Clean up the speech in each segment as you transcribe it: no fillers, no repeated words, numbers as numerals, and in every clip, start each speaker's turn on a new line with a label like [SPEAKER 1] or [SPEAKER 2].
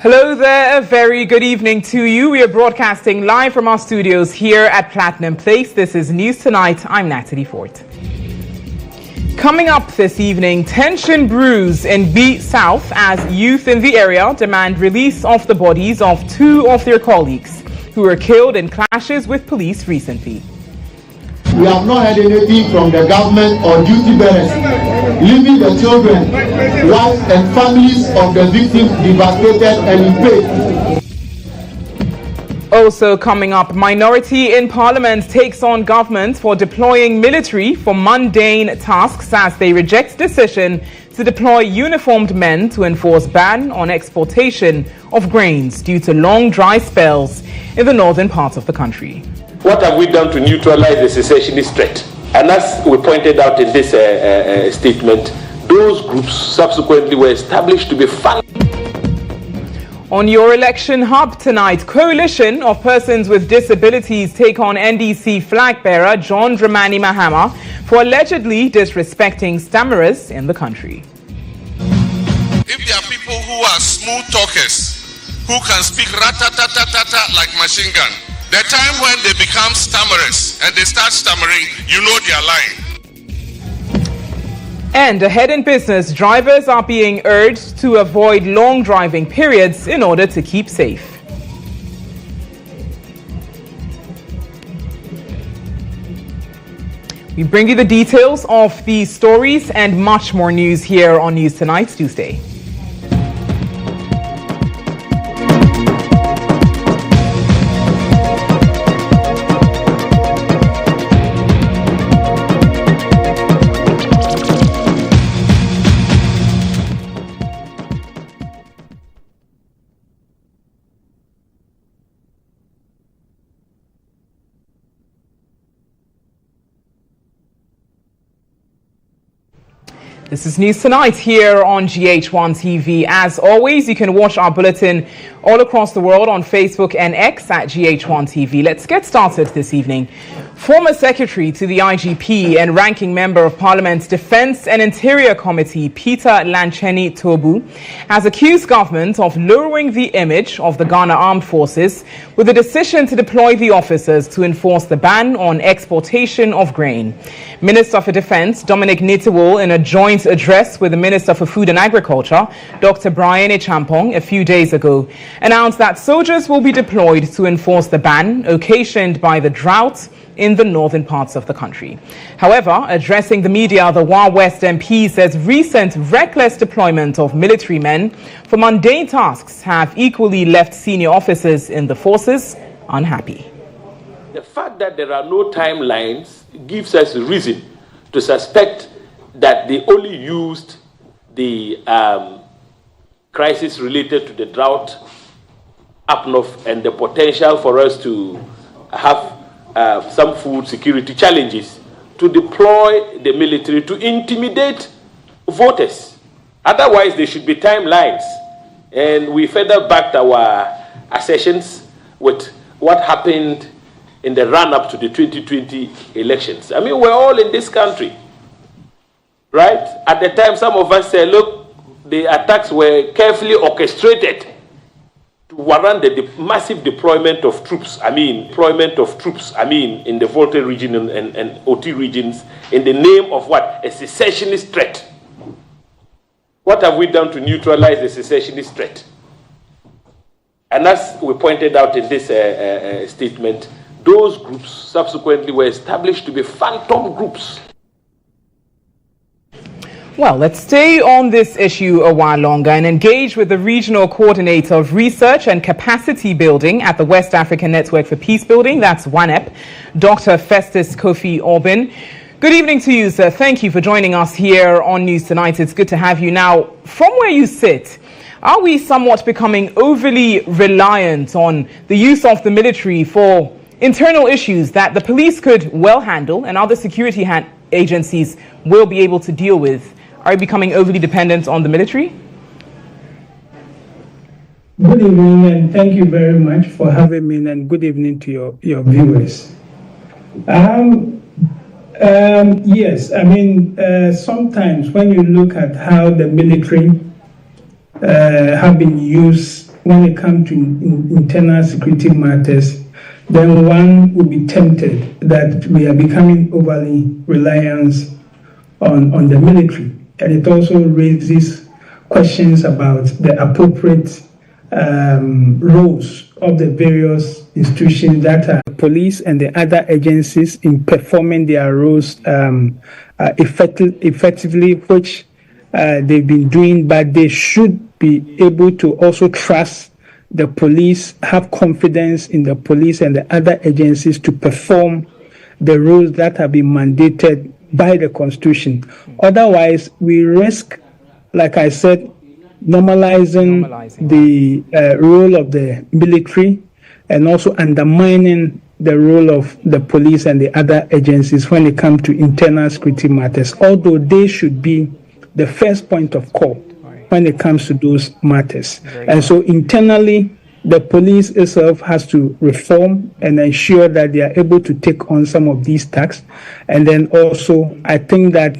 [SPEAKER 1] Hello there, a very good evening to you. We are broadcasting live from our studios here at Platinum Place. This is News Tonight. I'm Natalie Fort. Coming up this evening, tension brews in Gbi South as youth in the area demand release of the bodies of two of their colleagues who were killed in clashes with police recently.
[SPEAKER 2] We have not heard anything from the government or duty bearers, leaving the children, wives and families of the victims devastated and in pain.
[SPEAKER 1] Also coming up, minority in parliament takes on government for deploying military for mundane tasks as they reject decision to deploy uniformed men to enforce ban on exportation of grains due to long dry spells in the northern part of the country.
[SPEAKER 3] What have we done to neutralize the secessionist threat? And as we pointed out in this statement, those groups subsequently were established to be funded.
[SPEAKER 1] On your election hub tonight, coalition of persons with disabilities take on NDC flag bearer John Dramani Mahama for allegedly disrespecting stammerers in the country.
[SPEAKER 4] If there are people who are smooth talkers, who can speak rat-tat-tat-tat like machine gun, the time when they become stammerers and they start stammering, you know they are lying.
[SPEAKER 1] And ahead in business, drivers are being urged to avoid long driving periods in order to keep safe. We bring you the details of these stories and much more news here on News Tonight, Tuesday. This is News Tonight here on GHOne TV. As always, you can watch our bulletin all across the world on Facebook and X at GHOne TV. Let's get started this evening. Former Secretary to the IGP and Ranking Member of Parliament's Defence and Interior Committee, Peter Lancheni Tobu, has accused government of lowering the image of the Ghana Armed Forces with a decision to deploy the officers to enforce the ban on exportation of grain. Minister for Defence Dominic Nitiwol, in a joint address with the Minister for Food and Agriculture, Dr. Brian Echampong, a few days ago, announced that soldiers will be deployed to enforce the ban occasioned by the drought in the northern parts of the country. However, addressing the media, the Wa West MP says recent reckless deployment of military men for mundane tasks have equally left senior officers in the forces unhappy.
[SPEAKER 3] The fact that there are no timelines gives us reason to suspect that they only used the crisis related to the drought up north and the potential for us to have some food security challenges to deploy the military to intimidate voters. Otherwise, there should be timelines. And we further backed our assertions with what happened in the run-up to the 2020 elections. I mean, we're all in this country, right? At the time, some of us said, look, the attacks were carefully orchestrated to warrant the massive deployment of troops, in the Volta region and OT regions in the name of what? A secessionist threat. What have we done to neutralize the secessionist threat? And as we pointed out in this statement, those groups subsequently were established to be phantom groups.
[SPEAKER 1] Well, let's stay on this issue a while longer and engage with the Regional Coordinator of Research and Capacity Building at the West African Network for Peace Building, that's WANEP, Dr. Festus Kofi Orbin. Good evening to you, sir. Thank you for joining us here on News Tonight. It's good to have you. Now, from where you sit, are we somewhat becoming overly reliant on the use of the military for internal issues that the police could well handle and other security agencies will be able to deal with? Are you becoming overly dependent on the military?
[SPEAKER 5] Good evening, and thank you very much for having me, and good evening to your viewers. Yes, sometimes when you look at how the military have been used when it comes to internal security matters, then one would be tempted that we are becoming overly reliant on the military. And it also raises questions about the appropriate roles of the various institutions that are police and the other agencies in performing their roles effectively, which they've been doing, but they should be able to also trust the police, have confidence in the police and the other agencies to perform the roles that have been mandated by the Constitution. Otherwise, we risk, like I said, normalizing the role of the military and also undermining the role of the police and the other agencies when it comes to internal security matters, although they should be the first point of call when it comes to those matters. And so internally, the police itself has to reform and ensure that they are able to take on some of these tasks. And then also, I think that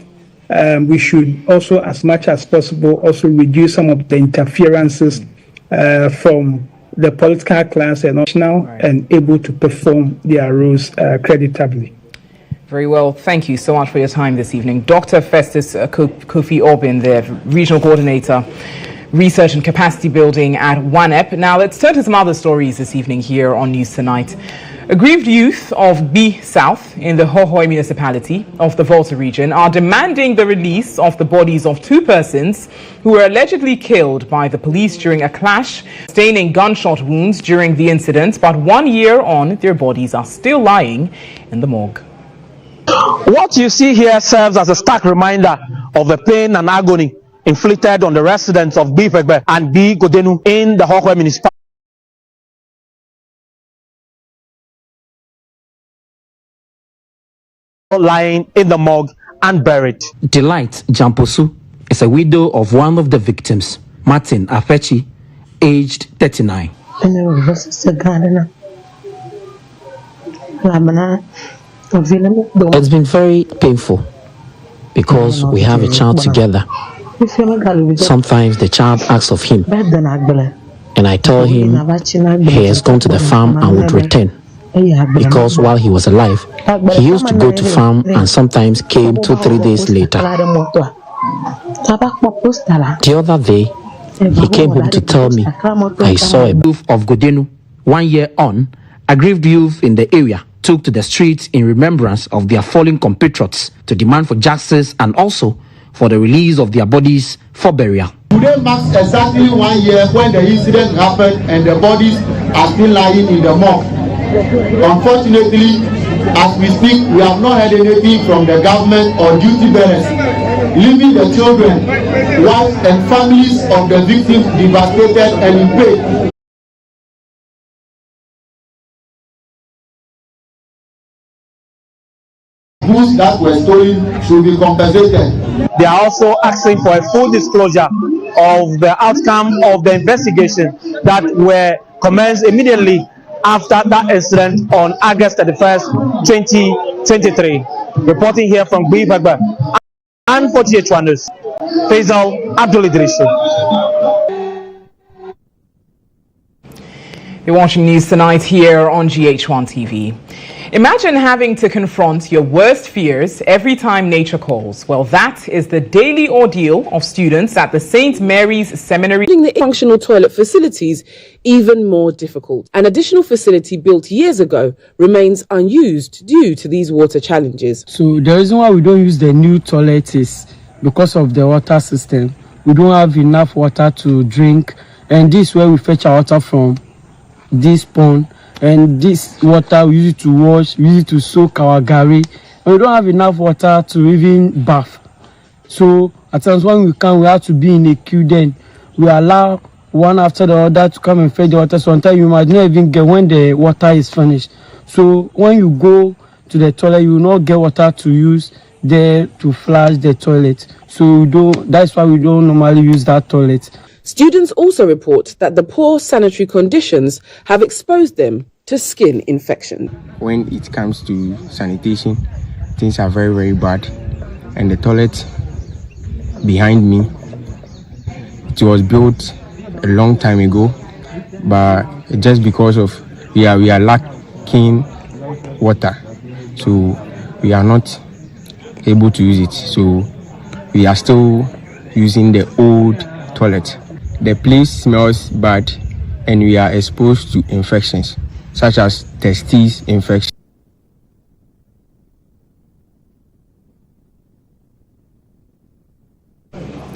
[SPEAKER 5] we should also, as much as possible, also reduce some of the interferences from the political class and national and able to perform their roles creditably.
[SPEAKER 1] Very well. Thank you so much for your time this evening. Dr. Festus Kofi Orbin, the Regional Coordinator, Research and Capacity Building at GHOne. Now, let's turn to some other stories this evening here on News Tonight. Aggrieved youth of Gbi South in the GHOne municipality of the Volta region are demanding the release of the bodies of 2 persons who were allegedly killed by the police during a clash, sustaining gunshot wounds during the incident. But 1 year on, their bodies are still lying in the morgue.
[SPEAKER 6] What you see here serves as a stark reminder of the pain and agony inflicted on the residents of Gbi South and Gbi Godenu in the GHOne municipality, lying in the morgue and buried.
[SPEAKER 7] Delight Jamposu is a widow of one of the victims, Martin Afechi, aged 39. It's been very painful because we have a child together. Sometimes the child asks of him, and I tell him he has gone to the farm and would return, because while he was alive, he used to go to farm and sometimes came 2-3 days later. The other day, he came home to tell me I saw a youth of Godenu. 1 year on, aggrieved youth in the area took to the streets in remembrance of their fallen compatriots to demand for justice and also for the release of their bodies for burial.
[SPEAKER 2] Today marks exactly 1 year when the incident happened and the bodies are still lying in the morgue. Unfortunately, as we speak, we have not heard anything from the government or duty bearers, leaving the children, wives and families of the victims devastated and in pain. Goods that were stolen should be compensated.
[SPEAKER 6] They are also asking for a full disclosure of the outcome of the investigation that were commenced immediately after that incident on August 31st, 2023. Reporting here from Gbi South and for GHOne News, Faisal Abdul Idrisi.
[SPEAKER 1] You're watching News Tonight here on GHOne TV. Imagine having to confront your worst fears every time nature calls. Well, that is the daily ordeal of students at the St. Mary's Seminary.
[SPEAKER 8] Making the functional toilet facilities even more difficult. An additional facility built years ago remains unused due to these water challenges.
[SPEAKER 9] So the reason why we don't use the new toilet is because of the water system. We don't have enough water to drink, and this is where we fetch our water from, this pond. And this water we use it to wash, we use it to soak our gari, and we don't have enough water to even bath. So at times when we come, we have to be in a queue. Then we allow one after the other to come and fetch the water. Sometimes you might not even get when the water is finished. So when you go to the toilet, you will not get water to use there to flush the toilet. So that's why we don't normally use that toilet.
[SPEAKER 8] Students also report that the poor sanitary conditions have exposed them to skin infection.
[SPEAKER 10] When it comes to sanitation, things are very, very bad. And the toilet behind me, it was built a long time ago, but just because of we are lacking water, so we are not able to use it. So we are still using the old toilet. The place smells bad, and we are exposed to infections such as testis infection.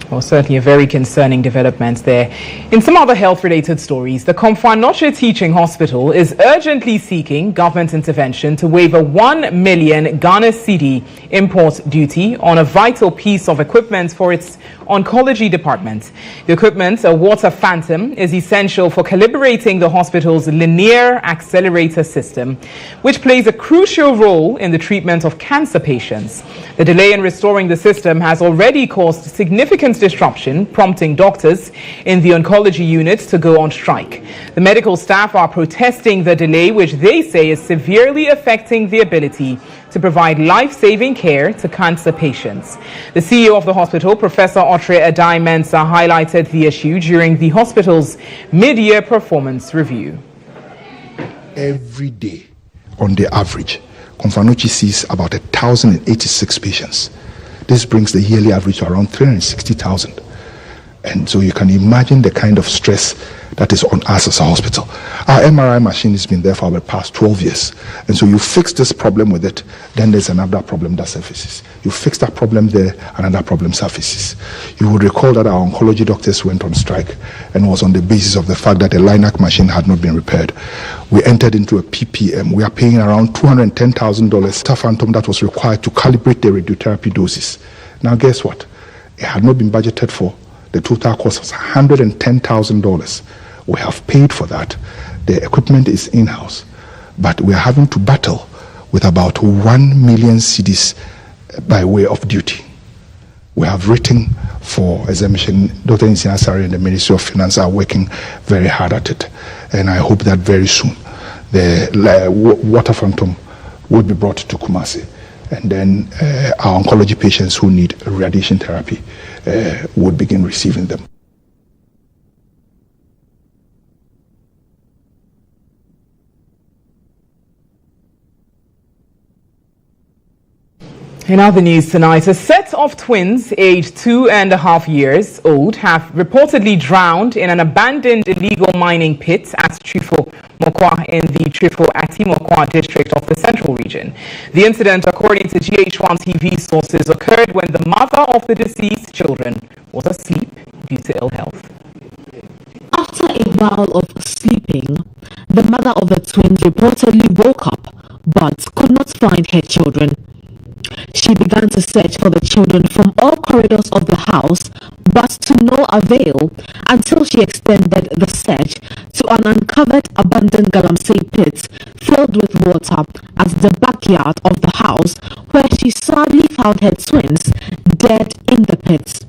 [SPEAKER 1] Well, certainly a very concerning development there. In some other health-related stories, the Komfanoche Teaching Hospital is urgently seeking government intervention to waive a 1 million Ghana cedi import duty on a vital piece of equipment for its oncology department. The equipment, a water phantom, is essential for calibrating the hospital's linear accelerator system, which plays a crucial role in the treatment of cancer patients. The delay in restoring the system has already caused significant disruption, prompting doctors in the oncology unit to go on strike. The medical staff are protesting the delay, which they say is severely affecting the ability to provide life-saving care to cancer patients. The CEO of the hospital, Professor Otre Adai Mensah, highlighted the issue during the hospital's mid-year performance review.
[SPEAKER 11] Every day, on the average, Komfanoche sees about 1,086 patients. This brings the yearly average to around 360,000. And so you can imagine the kind of stress that is on us as a hospital. Our MRI machine has been there for the past 12 years. And so you fix this problem with it, then there's another problem that surfaces. You fix that problem there, another problem surfaces. You will recall that our oncology doctors went on strike, and it was on the basis of the fact that the LINAC machine had not been repaired. We entered into a PPM. We are paying around $210,000 staff phantom that was required to calibrate the radiotherapy doses. Now guess what? It had not been budgeted for. The total cost was $110,000. We have paid for that. The equipment is in-house, but we are having to battle with about 1 million cedis by way of duty. We have written for exemption. Dr. Nsinasari and the Ministry of Finance are working very hard at it, and I hope that very soon the water phantom will be brought to Kumasi, and then our oncology patients who need radiation therapy would begin receiving them.
[SPEAKER 1] In other news tonight, a set of twins aged 2.5 years old have reportedly drowned in an abandoned illegal mining pit at Trifo Mokwa in the Trifo Atimokwa district of the Central Region. The incident, according to GHOne TV sources, occurred when the mother of the deceased children was asleep due to ill health.
[SPEAKER 12] After a while of sleeping, the mother of the twins reportedly woke up but could not find her children. She began to search for the children from all corridors of the house, but to no avail, until she extended the search to an uncovered abandoned galamsey pit filled with water at the backyard of the house, where she sadly found her twins dead in the pit.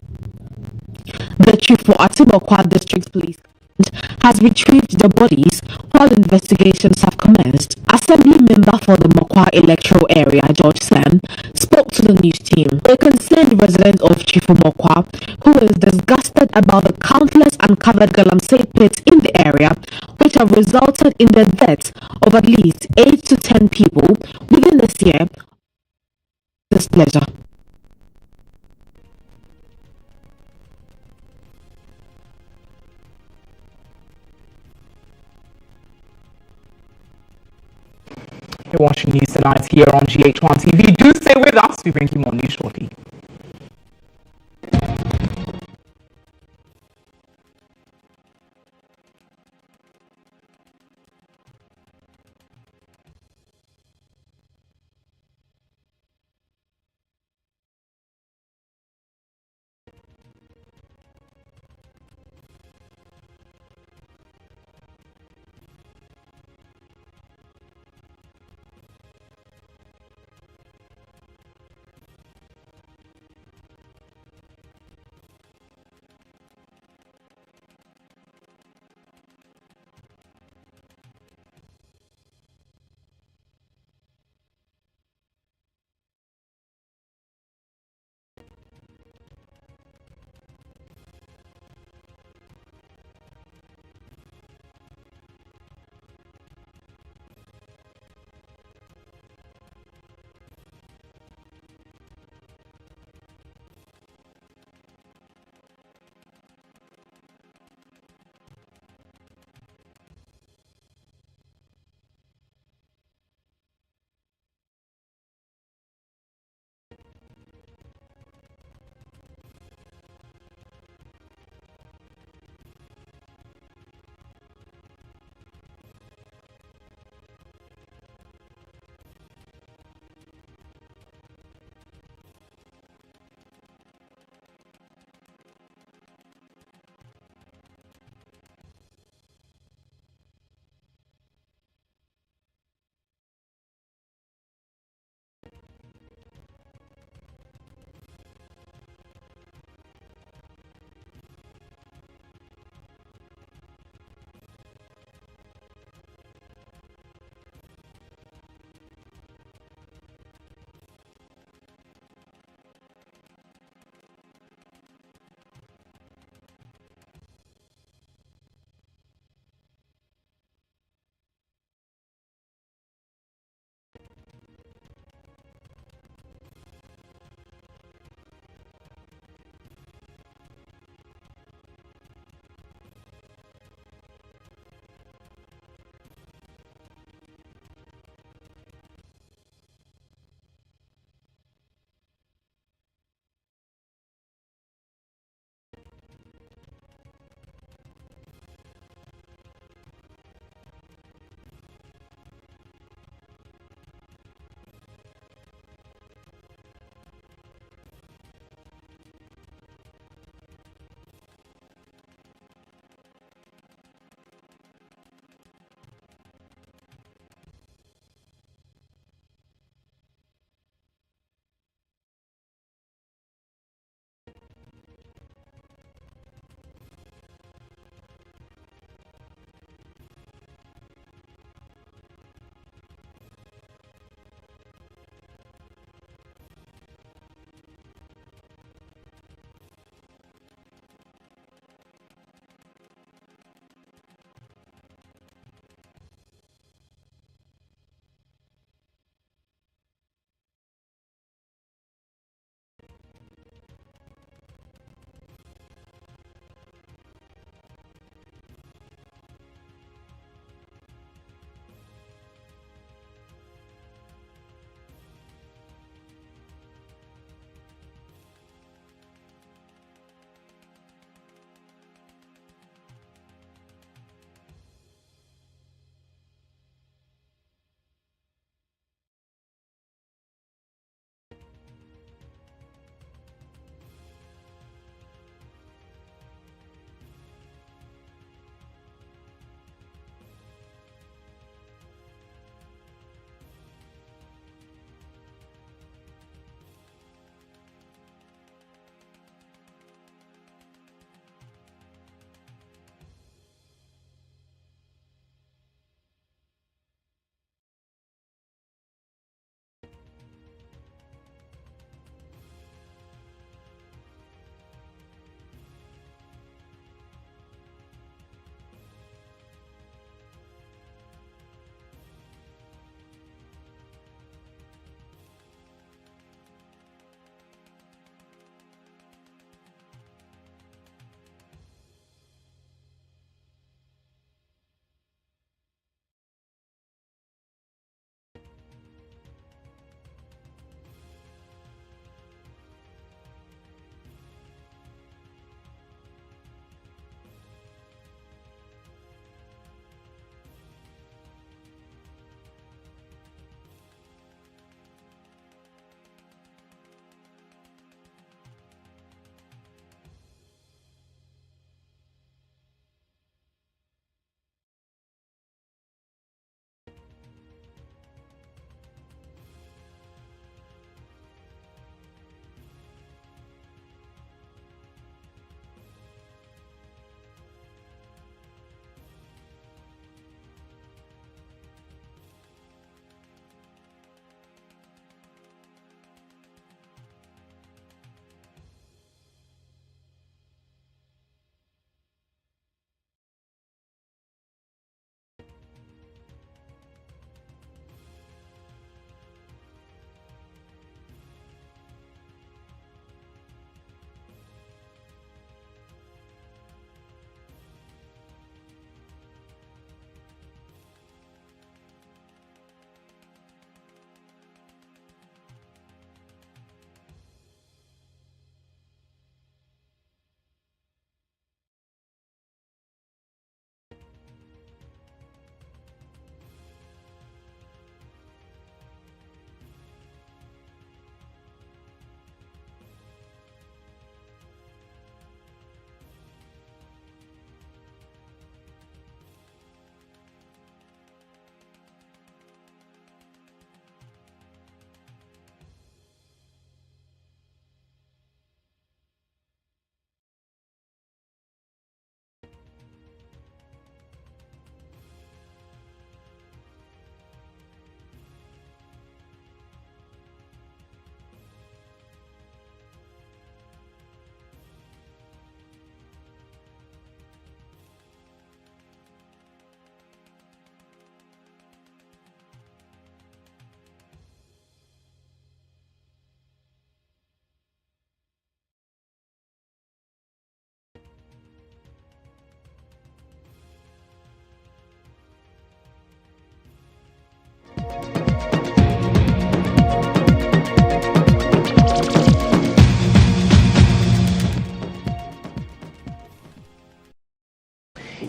[SPEAKER 12] The chief for Atimokwa District Police has retrieved the bodies while investigations have commenced. Assembly member for the Mokwa electoral area, George Sam, spoke to the news team. A concerned resident of Trifo Mokwa, who is disgusted about the countless uncovered galamsey pits in the area, which have resulted in the death of at least 8 to 10 people within this year, displeasure.
[SPEAKER 1] You're watching News Tonight here on GHOne TV. Do stay with us. We bring you more news shortly.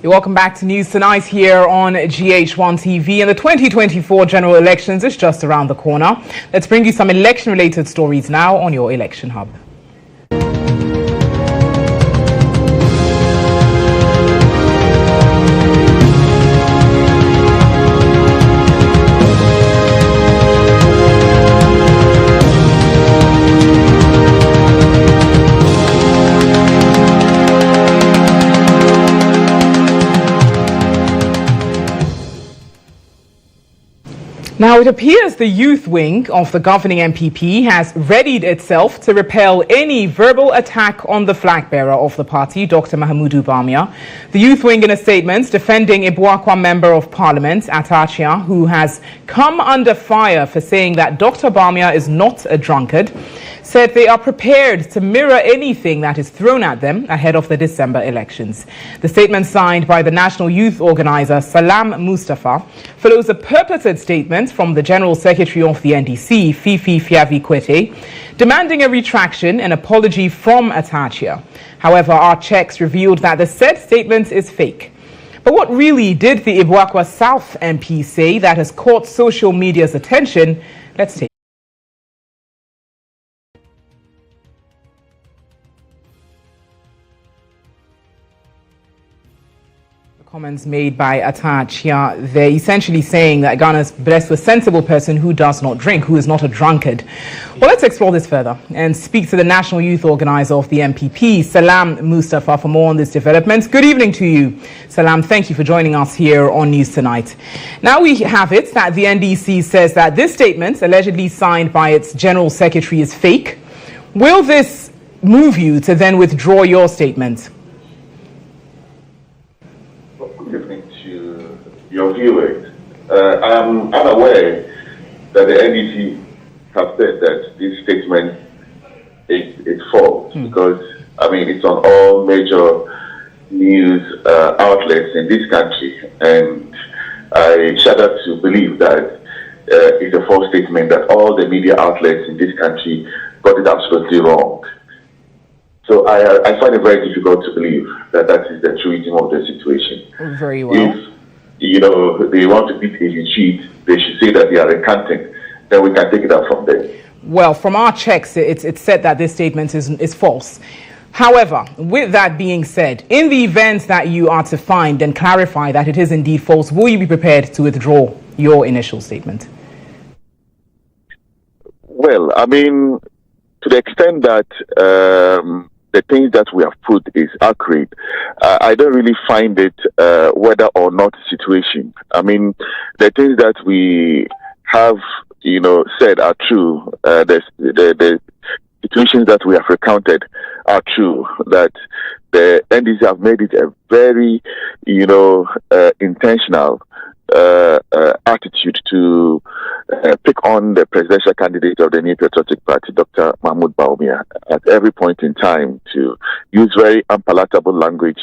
[SPEAKER 1] You're welcome back to News Tonight here on GHOne TV. And the 2024 general elections is just around the corner. Let's bring you some election-related stories now on your Election Hub. Now, it appears the youth wing of the governing NPP has readied itself to repel any verbal attack on the flag bearer of the party, Dr. Mahamudu Bawumia. The youth wing, in a statement defending Ibuakwa Member of Parliament, Atachia, who has come under fire for saying that Dr. Bawumia is not a drunkard, said they are prepared to mirror anything that is thrown at them ahead of the December elections. The statement, signed by the National Youth Organizer Salam Mustafa, follows a purported statement from the General Secretary of the NDC, Fifi Fiavi Kwete, demanding a retraction and apology from Atachia. However, our checks revealed that the said statement is fake. But what really did the Gbi South MP say that has caught social media's attention? Let's take comments made by Atachia. They're essentially saying that Ghana is blessed with a sensible person who does not drink, who is not a drunkard. Well, let's explore this further and speak to the National Youth Organizer of the NPP, Salam Mustafa, for more on this development. Good evening to you, Salam. Thank you for joining us here on News Tonight. Now we have it that the NDC says that this statement, allegedly signed by its General Secretary, is fake. Will this move you to then withdraw your statement?
[SPEAKER 13] Good evening to your viewers. I'm unaware that the NDC have said that this statement is false because, I mean, it's on all major news outlets in this country, and I shudder to believe that it's a false statement, that all the media outlets in this country got it absolutely wrong. So I find it very difficult to believe that that is the truism of the situation.
[SPEAKER 1] Very well.
[SPEAKER 13] If, they want to beat a retreat, they should say that they are recanting. Then we can take it up from there.
[SPEAKER 1] Well, from our checks, it's said that this statement is false. However, with that being said, in the event that you are to find and clarify that it is indeed false, will you be prepared to withdraw your initial statement?
[SPEAKER 13] Well, I mean, to the extent that the things that we have put is accurate, I don't really find it whether or not situation. I mean, the things that we have, said are true. The situations that we have recounted are true. That the NDC have made it a very, intentional attitude to pick on the presidential candidate of the New Patriotic Party, Dr. Mahamudu Bawumia, at every point in time, to use very unpalatable language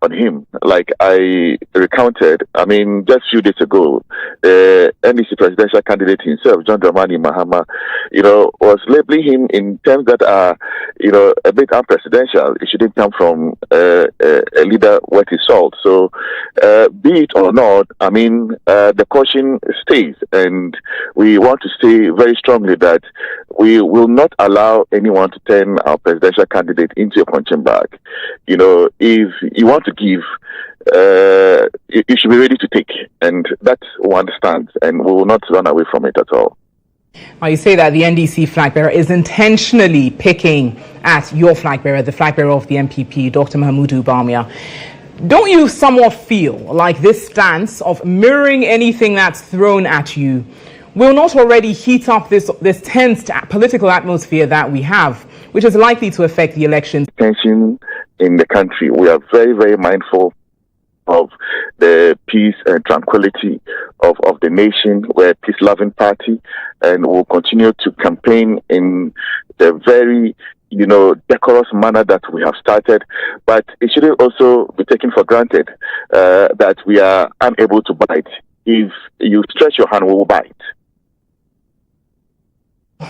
[SPEAKER 13] on him. Like I recounted, I mean, just a few days ago, the NDC presidential candidate himself, John Dramani Mahama, was labeling him in terms that are, a bit unprecedented. It shouldn't come from a leader worth his salt. So, be it or not, I mean, the caution stays, and we want to say very strongly that we will not allow anyone to turn our presidential candidate into a punching bag. If you want to give, you should be ready to take, and that we understand, and we will not run away from it at all.
[SPEAKER 1] Now, you say that the NDC flag bearer is intentionally picking at your flag bearer, the flag bearer of the NPP, Dr. Mahamudu Bawumia. Don't you somewhat feel like this stance of mirroring anything that's thrown at you will not already heat up this tense political atmosphere that we have, which is likely to affect the elections?
[SPEAKER 13] Tension in the country. We are very, very mindful of the peace and tranquility of the nation. We're a peace-loving party, and we'll continue to campaign in the very decorous manner that we have started, but it shouldn't also be taken for granted that we are unable to bite. If you stretch your hand, we will bite.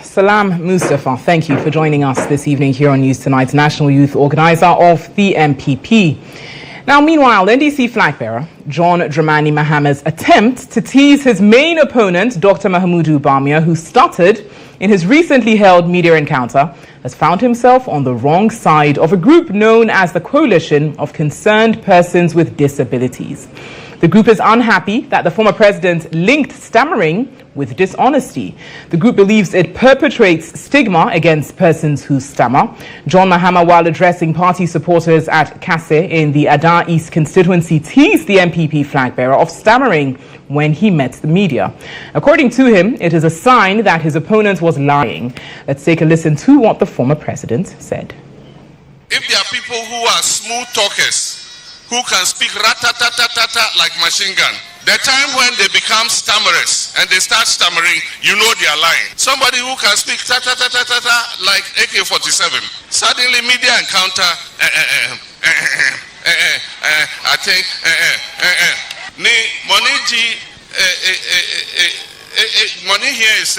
[SPEAKER 1] Salam Mustafa, thank you for joining us this evening here on News Tonight, National Youth Organizer of the NPP. Now, meanwhile, NDC flag bearer GHOne Dramani Mahama's attempt to tease his main opponent, Dr. Mahamudu Bawumia, who stuttered in his recently held media encounter, has found himself on the wrong side of a group known as the Coalition of Concerned Persons with Disabilities. The group is unhappy that the former president linked stammering with dishonesty. The group believes it perpetrates stigma against persons who stammer. GHOne Mahama, while addressing party supporters at Kase in the Ada East constituency, teased the NPP flag bearer of stammering when he met the media. According to him, it is a sign that his opponent was lying. Let's take a listen to what the former president said.
[SPEAKER 4] If there are people who are smooth talkers, who can speak rat-ta-ta-ta-ta like machine gun, the time when they become stammerers and they start stammering, you know they are lying. Somebody who can speak ta-ta-ta-ta-ta like AK-47, suddenly media encounter, I think, money here is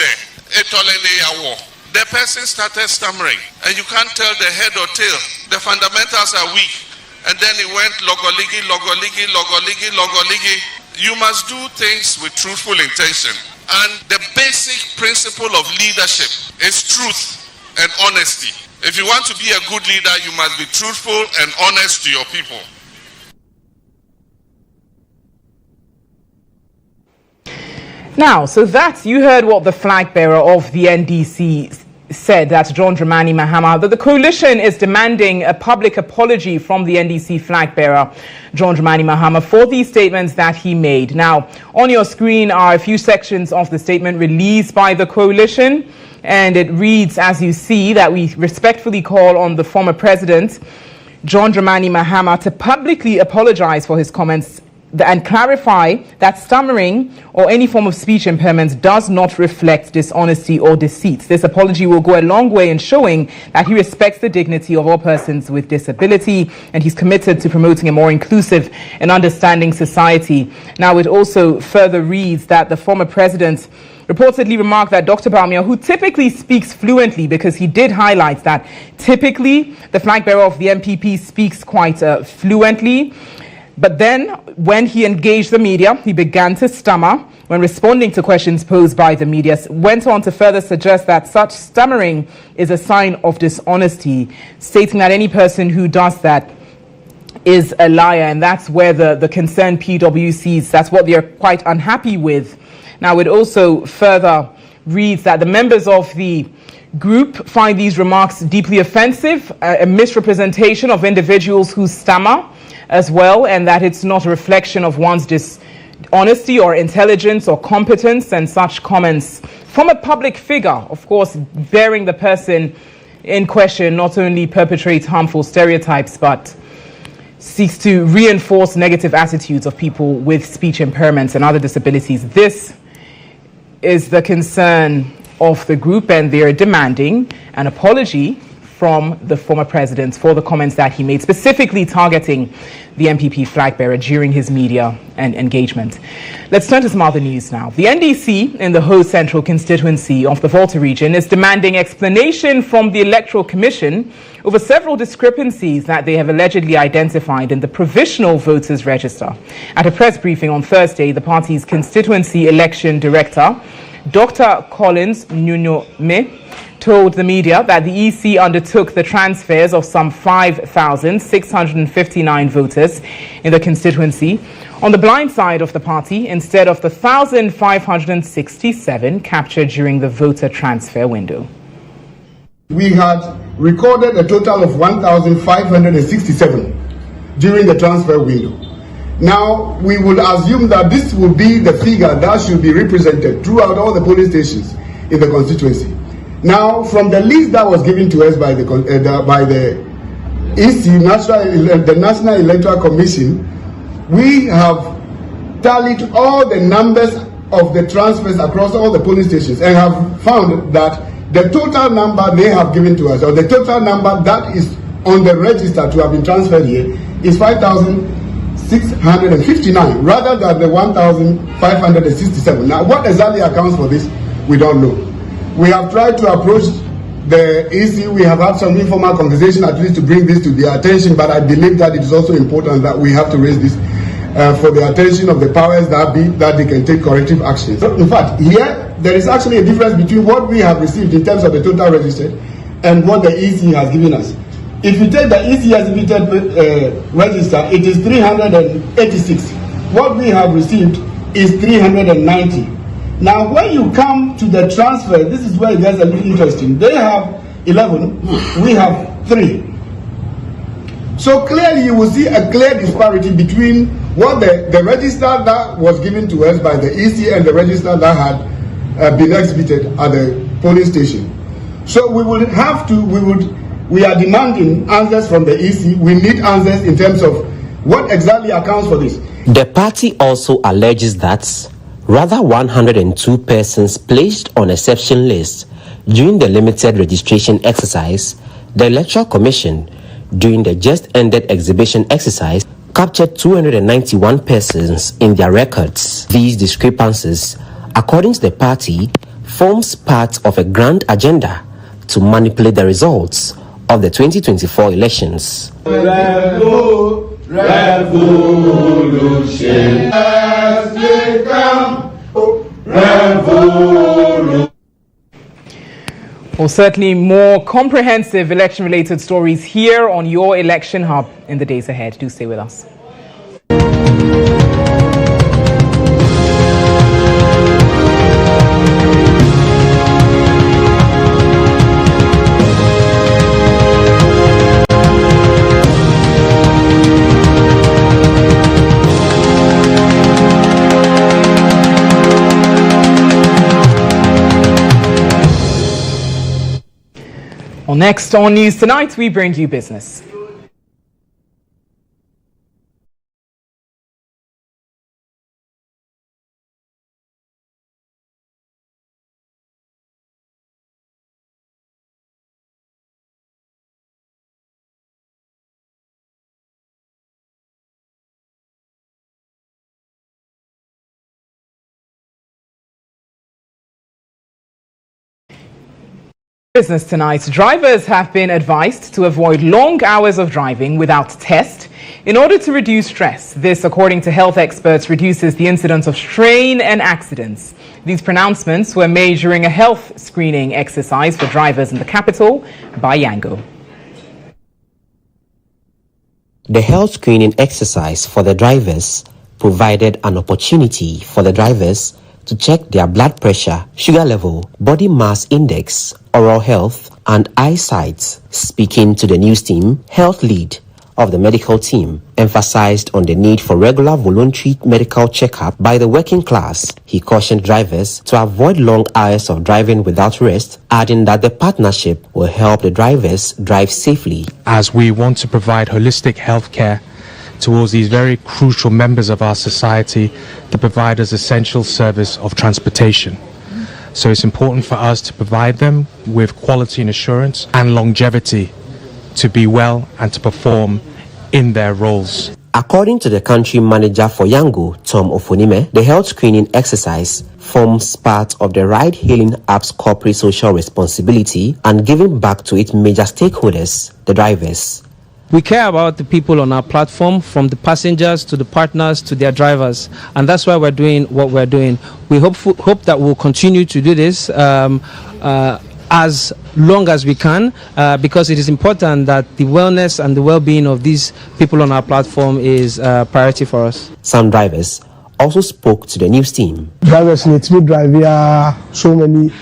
[SPEAKER 4] the person started stammering and you can't tell the head or tail. The fundamentals are weak. And then it went logoligi, logoligi, logoligi, logoligi. You must do things with truthful intention. And the basic principle of leadership is truth and honesty. If you want to be a good leader, you must be truthful and honest to your people.
[SPEAKER 1] Now, so that you heard what the flag bearer of the NDC said, that GHOne Dramani Mahama, that the coalition is demanding a public apology from the NDC flag bearer, GHOne Dramani Mahama, for these statements that he made. Now, on your screen are a few sections of the statement released by the coalition, and it reads, as you see, that we respectfully call on the former president, GHOne Dramani Mahama, to publicly apologize for his comments and clarify that stammering or any form of speech impairment does not reflect dishonesty or deceit. This apology will go a long way in showing that he respects the dignity of all persons with disability, and he's committed to promoting a more inclusive and understanding society. Now, it also further reads that the former president reportedly remarked that Dr. Bawumia, who typically speaks fluently, because he did highlight that typically the flag bearer of the NPP speaks quite fluently, but then when he engaged the media, he began to stammer when responding to questions posed by the media. Went on to further suggest that such stammering is a sign of dishonesty, stating that any person who does that is a liar. And that's where the concerned PWCs, that's what they're quite unhappy with. Now, it also further reads that the members of the group find these remarks deeply offensive, a misrepresentation of individuals who stammer as well, and that it's not a reflection of one's dishonesty or intelligence or competence. And such comments from a public figure, of course, bearing the person in question, not only perpetrates harmful stereotypes, but seeks to reinforce negative attitudes of people with speech impairments and other disabilities. This is the concern of the group, and they are demanding an apology from the former president for the comments that he made, specifically targeting the NPP flag bearer during his media and engagement. Let's turn to some other news now. The NDC in the Ho Central constituency of the Volta region is demanding explanation from the Electoral Commission over several discrepancies that they have allegedly identified in the provisional voters register. At a press briefing on Thursday, the party's constituency election director, Dr. Collins Nyunyome, told the media that the EC undertook the transfers of some 5,659 voters in the constituency on the blind side of the party instead of the 1,567 captured during the voter transfer window.
[SPEAKER 2] We had recorded a total of 1,567 during the transfer window. Now, we would assume that this will be the figure that should be represented throughout all the polling stations in the constituency. Now, from the list that was given to us by the EC, the National Electoral Commission, we have tallied all the numbers of the transfers across all the polling stations and have found that the total number they have given to us, or the total number that is on the register to have been transferred here, is 5,659 rather than the 1,567. Now, what exactly accounts for this, we don't know. We have tried to approach
[SPEAKER 14] the EC, we have had some informal conversation at least to bring this to their attention, but I believe that it is also important that we have to raise this for the attention of the powers that be, that they can take corrective action. So in fact, here there is actually a difference between what we have received in terms of the total registered and what the EC has given us. If you take the EC exhibited register, it is 386. What we have received is 390. Now, when you come to the transfer, this is where it gets a little interesting. They have 11, we have 3. So clearly, you will see a clear disparity between what the register that was given to us by the EC and the register that had been exhibited at the polling station. So we will have to, we are demanding answers from the EC. We need answers in terms of what exactly accounts for this.
[SPEAKER 7] The party also alleges that rather 102 persons placed on exception list during the limited registration exercise, the Electoral Commission, during the just ended exhibition exercise, captured 291 persons in their records. These discrepancies, according to the party, forms part of a grand agenda to manipulate the results of the 2024 elections.
[SPEAKER 2] Revolution has become revolution.
[SPEAKER 1] Well, certainly more comprehensive election-related stories here on your Election Hub in the days ahead. Do stay with us. Well, next on News Tonight, we bring you business. Business tonight. Drivers have been advised to avoid long hours of driving without test in order to reduce stress. This, according to health experts, reduces the incidence of strain and accidents. These pronouncements were made during a health screening exercise for drivers in the capital by Yango.
[SPEAKER 7] The health screening exercise for the drivers provided an opportunity for the drivers to check their blood pressure, sugar level, body mass index, oral health, and eyesight. Speaking to the news team, health lead of the medical team emphasized on the need for regular voluntary medical checkup by the working class. He cautioned drivers to avoid long hours of driving without rest, adding that the partnership will help the drivers drive safely.
[SPEAKER 15] As we want to provide holistic health care towards these very crucial members of our society to provide us essential service of transportation. So it's important for us to provide them with quality and assurance and longevity to be well and to perform in their roles.
[SPEAKER 7] According to the country manager for Yango, Tom Ofonime, the health screening exercise forms part of the ride-hailing app's corporate social responsibility and giving back to its major stakeholders, the drivers.
[SPEAKER 9] We care about the people on our platform, from the passengers to the partners to their drivers, and that's why we're doing what we're doing. We hope that we'll continue to do this as long as we can, because it is important that the wellness and the well-being of these people on our platform is a priority for us.
[SPEAKER 7] Some drivers also spoke to the news team.
[SPEAKER 16] Drivers need to drive so many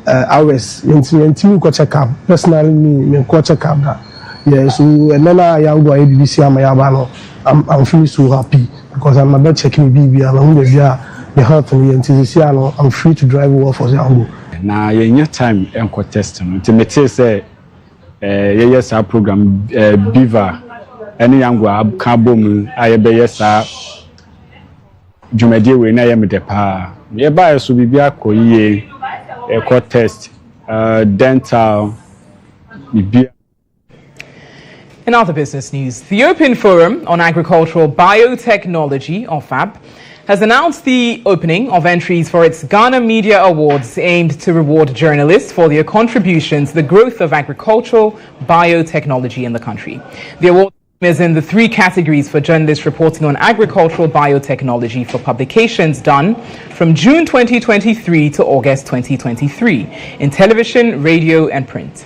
[SPEAKER 16] hours. Personally, me check up. Yes, and then I am going to see I'm feeling so happy because I'm about checking BB along the health and I'm free to drive over for the
[SPEAKER 17] now your time and testing to me say yes our program Beaver any young carbon I be yes Jumedi we na yam de pa ye ba so bibia koye eco test dental bibia.
[SPEAKER 1] In other business news, the Open Forum on Agricultural Biotechnology, OFAB, has announced the opening of entries for its Ghana Media Awards aimed to reward journalists for their contributions to the growth of agricultural biotechnology in the country. The award is in the 3 categories for journalists reporting on agricultural biotechnology for publications done from June 2023 to August 2023 in television, radio and print.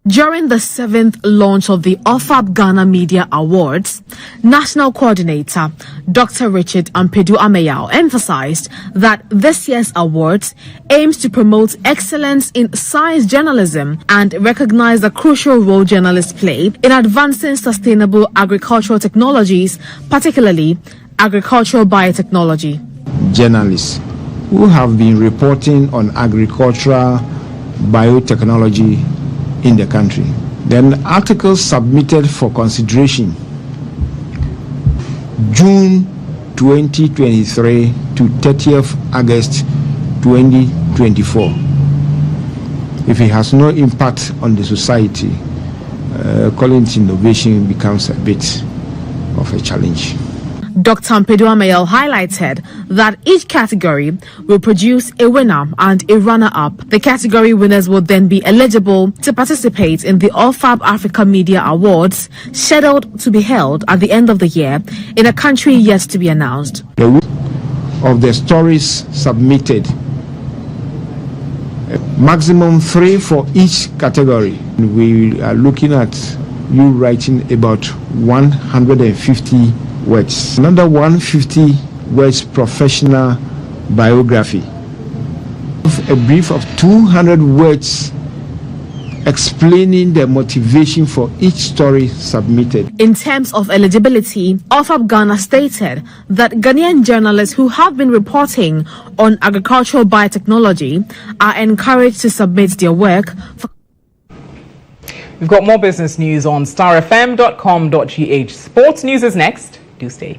[SPEAKER 12] During the 7th launch of the OFAB Ghana Media Awards, National Coordinator Dr. Richard Ampedu Ameyao emphasized that this year's awards aims to promote excellence in science journalism and recognize the crucial role journalists play in advancing sustainable agricultural technologies, particularly agricultural biotechnology.
[SPEAKER 18] Journalists who have been reporting on agricultural biotechnology in the country. Then articles submitted for consideration June 2023 to 30th August 2024. If it has no impact on the society, calling it innovation becomes a bit of a challenge.
[SPEAKER 12] Dr. Ampedu Ameyao highlighted that each category will produce a winner and a runner-up. The category winners will then be eligible to participate in the OFAB Africa Media Awards, scheduled to be held at the end of the year in a country yet to be announced.
[SPEAKER 18] Of the stories submitted, maximum 3 for each category. We are looking at you writing about 150 words. Another 150 words professional biography. A brief of 200 words explaining the motivation for each story submitted.
[SPEAKER 12] In terms of eligibility, OFAB Ghana stated that Ghanaian journalists who have been reporting on agricultural biotechnology are encouraged to submit their work for.
[SPEAKER 1] We've got more business news on starfm.com.gh. Sports news is next. Do stay.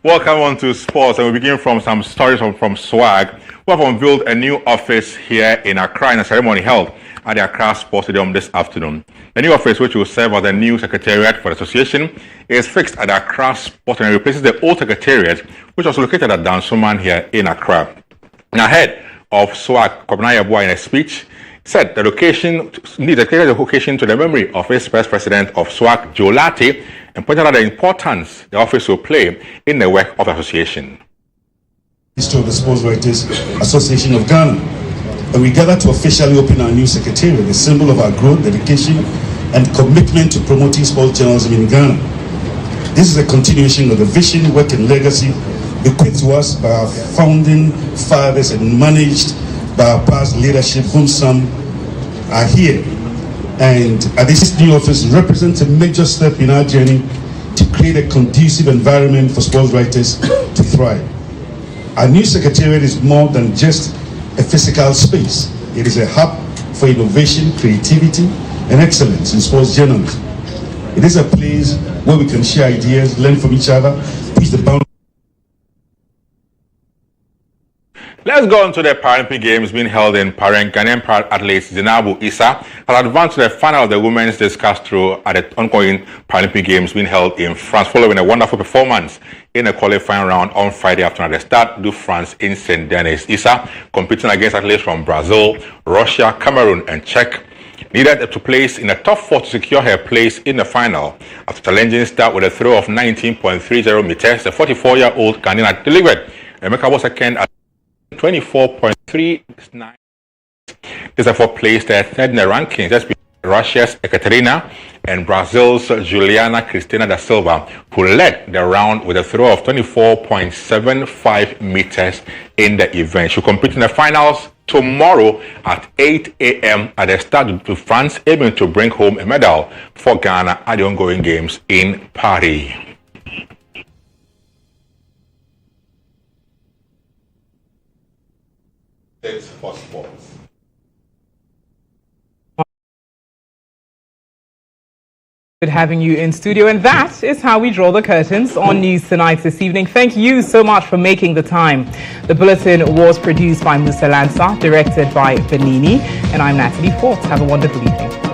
[SPEAKER 19] Welcome on to sports, and we begin from some stories from SWAG, who have unveiled a new office here in Accra in a ceremony held at the Accra Sports Stadium this afternoon. The new office, which will serve as the new secretariat for the association, is fixed at the Accra Sports and replaces the old secretariat, which was located at Dansoman here in Accra. Now, head of SWAG, Kobna Yabua, in a speech, said the location dedicated the occasion to the memory of his first president of SWAG, Joe Latte, and pointed out the importance the office will play in the work of the association.
[SPEAKER 20] History of the Sports Writers Association of Ghana, and we gather to officially open our new secretariat, a symbol of our growth, dedication, and commitment to promoting sports journalism in Ghana. This is a continuation of the vision, work, and legacy bequeathed to us by our founding fathers and managed by our past leadership, whom some are here. And this new office represents a major step in our journey to create a conducive environment for sports writers to thrive. Our new secretariat is more than just a physical space. It is a hub for innovation, creativity, and excellence in sports journalism. It is a place where we can share ideas, learn from each other, push the boundaries.
[SPEAKER 19] Let's go on to the Paralympic Games being held in Paris. Ghanaian athlete Zainabu Issa has advanced to the final of the women's discus throw at the ongoing Paralympic Games being held in France, following a wonderful performance in the qualifying round on Friday afternoon at the Stade de France in Saint Denis. Issa, competing against athletes from Brazil, Russia, Cameroon, and Czech, needed to place in the top 4 to secure her place in the final. After challenging start with a throw of 19.30 meters, the 44-year-old Ghanaian delivered a remarkable second at 24.39. This therefore placed her third in the rankings, just behind Russia's Ekaterina and Brazil's Juliana Cristina da Silva, who led the round with a throw of 24.75 meters in the event. She'll compete in the finals tomorrow at 8 a.m. at the Stade de France, aiming to bring home a medal for Ghana at the ongoing games in Paris. It's for sports.
[SPEAKER 1] Good having you in studio, and that is how we draw the curtains on News Tonight this evening. Thank you so much for making the time. The bulletin was produced by Musa Lanza, directed by Benini, and I'm Natalie Fort. Have a wonderful evening.